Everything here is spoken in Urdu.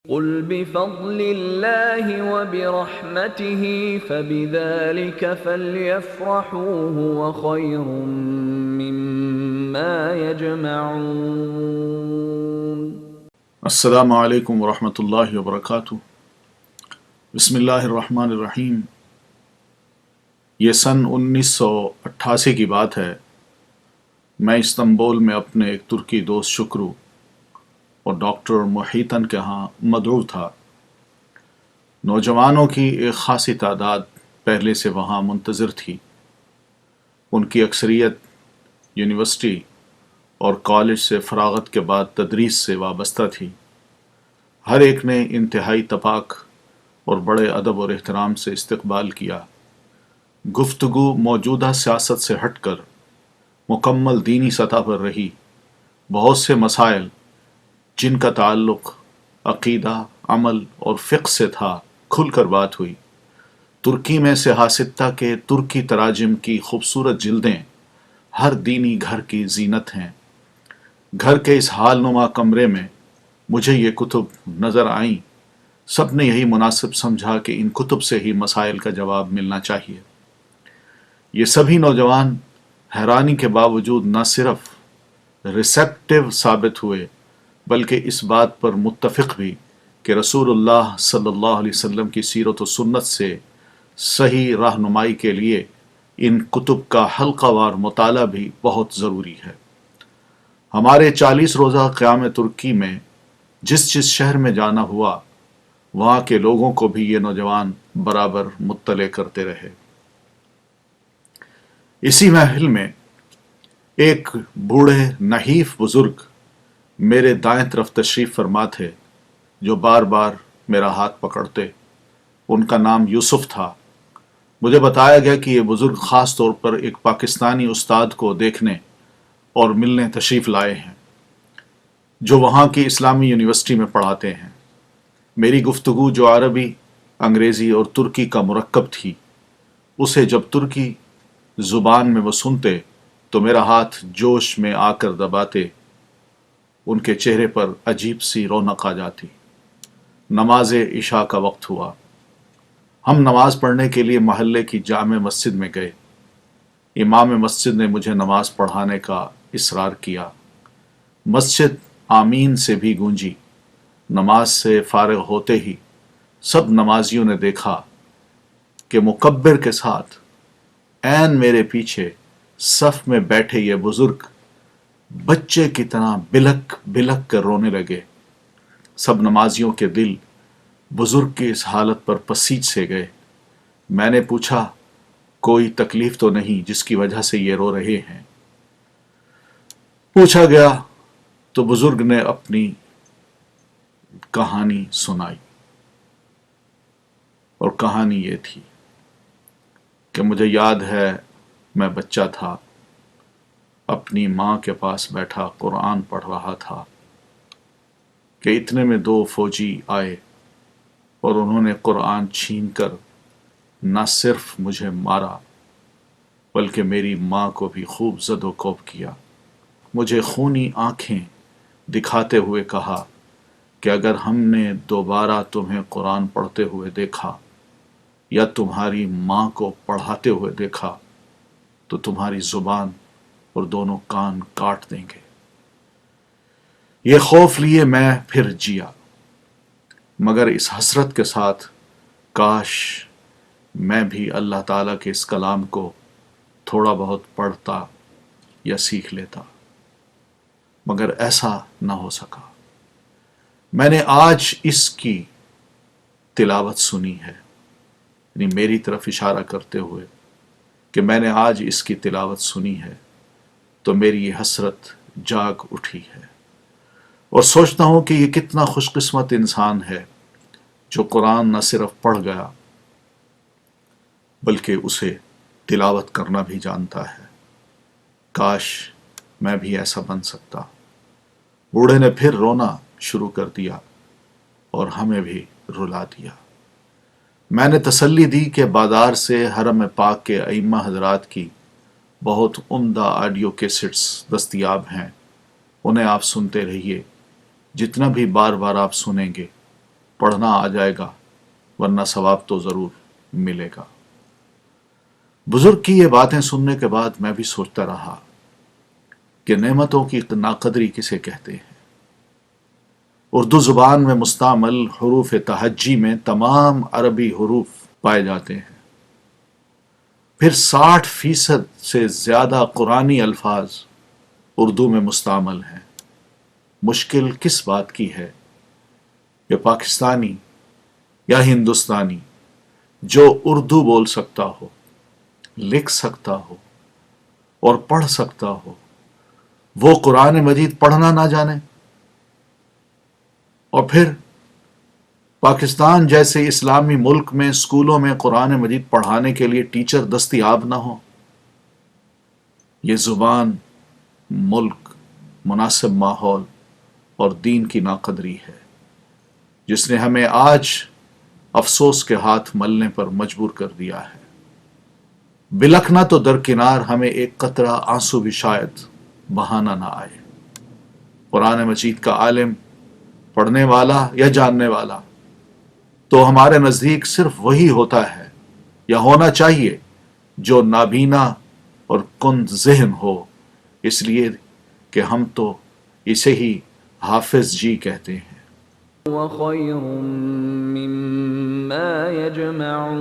قل بفضل الله وبرحمته فبذلك فليفرحوا هو خير مما يجمعون۔ السلام علیکم ورحمۃ اللہ وبرکاتہ۔ بسم اللہ الرحمن الرحیم۔ یہ سن 1988 کی بات ہے۔ میں استنبول میں اپنے ایک ترکی دوست شکرو اور ڈاکٹر محیطن کے ہاں مدعو تھا۔ نوجوانوں کی ایک خاصی تعداد پہلے سے وہاں منتظر تھی۔ ان کی اکثریت یونیورسٹی اور کالج سے فراغت کے بعد تدریس سے وابستہ تھی۔ ہر ایک نے انتہائی تپاک اور بڑے ادب اور احترام سے استقبال کیا۔ گفتگو موجودہ سیاست سے ہٹ کر مکمل دینی سطح پر رہی۔ بہت سے مسائل جن کا تعلق عقیدہ، عمل اور فقہ سے تھا کھل کر بات ہوئی۔ ترکی میں سیاستہ کے ترکی تراجم کی خوبصورت جلدیں ہر دینی گھر کی زینت ہیں۔ گھر کے اس حال نما کمرے میں مجھے یہ کتب نظر آئیں۔ سب نے یہی مناسب سمجھا کہ ان کتب سے ہی مسائل کا جواب ملنا چاہیے۔ یہ سبھی نوجوان حیرانی کے باوجود نہ صرف ریسیپٹیو ثابت ہوئے بلکہ اس بات پر متفق بھی کہ رسول اللہ صلی اللہ علیہ وسلم کی سیرت و سنت سے صحیح رہنمائی کے لیے ان کتب کا حلقہ وار مطالعہ بھی بہت ضروری ہے۔ ہمارے 40 روزہ قیام ترکی میں جس شہر میں جانا ہوا، وہاں کے لوگوں کو بھی یہ نوجوان برابر مطلع کرتے رہے۔ اسی محفل میں ایک بوڑھے نحیف بزرگ میرے دائیں طرف تشریف فرما تھے جو بار بار میرا ہاتھ پکڑتے۔ ان کا نام یوسف تھا۔ مجھے بتایا گیا کہ یہ بزرگ خاص طور پر ایک پاکستانی استاد کو دیکھنے اور ملنے تشریف لائے ہیں جو وہاں کی اسلامی یونیورسٹی میں پڑھاتے ہیں۔ میری گفتگو جو عربی، انگریزی اور ترکی کا مرکب تھی، اسے جب ترکی زبان میں وہ سنتے تو میرا ہاتھ جوش میں آ کر دباتے۔ ان کے چہرے پر عجیب سی رونق آ جاتی۔ نماز عشاء کا وقت ہوا۔ ہم نماز پڑھنے کے لیے محلے کی جامع مسجد میں گئے۔ امام مسجد نے مجھے نماز پڑھانے کا اصرار کیا۔ مسجد آمین سے بھی گونجی۔ نماز سے فارغ ہوتے ہی سب نمازیوں نے دیکھا کہ مکبر کے ساتھ عین میرے پیچھے صف میں بیٹھے یہ بزرگ بچے کی طرح بلک بلک کر رونے لگے۔ سب نمازیوں کے دل بزرگ کی اس حالت پر پسیج سے گئے۔ میں نے پوچھا، کوئی تکلیف تو نہیں جس کی وجہ سے یہ رو رہے ہیں؟ پوچھا گیا تو بزرگ نے اپنی کہانی سنائی، اور کہانی یہ تھی کہ مجھے یاد ہے میں بچہ تھا، اپنی ماں کے پاس بیٹھا قرآن پڑھ رہا تھا کہ اتنے میں 2 فوجی آئے اور انہوں نے قرآن چھین کر نہ صرف مجھے مارا بلکہ میری ماں کو بھی خوب زد و کوب کیا۔ مجھے خونی آنکھیں دکھاتے ہوئے کہا کہ اگر ہم نے دوبارہ تمہیں قرآن پڑھتے ہوئے دیکھا یا تمہاری ماں کو پڑھاتے ہوئے دیکھا تو تمہاری زبان اور دونوں کان کاٹ دیں گے۔ یہ خوف لیے میں پھر جیا، مگر اس حسرت کے ساتھ کاش میں بھی اللہ تعالیٰ کے اس کلام کو تھوڑا بہت پڑھتا یا سیکھ لیتا، مگر ایسا نہ ہو سکا۔ میں نے آج اس کی تلاوت سنی ہے، یعنی میری طرف اشارہ کرتے ہوئے کہ میں نے آج اس کی تلاوت سنی ہے تو میری یہ حسرت جاگ اٹھی ہے، اور سوچتا ہوں کہ یہ کتنا خوش قسمت انسان ہے جو قرآن نہ صرف پڑھ گیا بلکہ اسے تلاوت کرنا بھی جانتا ہے۔ کاش میں بھی ایسا بن سکتا۔ بوڑھے نے پھر رونا شروع کر دیا اور ہمیں بھی رلا دیا۔ میں نے تسلی دی کہ بازار سے حرم پاک کے ائمہ حضرات کی بہت عمدہ آڈیو کیسٹس دستیاب ہیں، انہیں آپ سنتے رہیے، جتنا بھی بار بار آپ سنیں گے پڑھنا آ جائے گا، ورنہ ثواب تو ضرور ملے گا۔ بزرگ کی یہ باتیں سننے کے بعد میں بھی سوچتا رہا کہ نعمتوں کی ناقدری کسے کہتے ہیں۔ اردو زبان میں مستعمل حروف تہجی میں تمام عربی حروف پائے جاتے ہیں، پھر 60% سے زیادہ قرآنی الفاظ اردو میں مستعمل ہیں۔ مشکل کس بات کی ہے کہ پاکستانی یا ہندوستانی جو اردو بول سکتا ہو، لکھ سکتا ہو اور پڑھ سکتا ہو، وہ قرآن مجید پڑھنا نہ جانے، اور پھر پاکستان جیسے اسلامی ملک میں اسکولوں میں قرآن مجید پڑھانے کے لیے ٹیچر دستیاب نہ ہو۔ یہ زبان، ملک، مناسب ماحول اور دین کی ناقدری ہے جس نے ہمیں آج افسوس کے ہاتھ ملنے پر مجبور کر دیا ہے۔ بلکنا تو درکنار، ہمیں ایک قطرہ آنسو بھی شاید بہانا نہ آئے۔ قرآن مجید کا عالم، پڑھنے والا یا جاننے والا تو ہمارے نزدیک صرف وہی ہوتا ہے یا ہونا چاہیے جو نابینا اور کند ذہن ہو، اس لیے کہ ہم تو اسے ہی حافظ جی کہتے ہیں۔ وخير مما يجمعون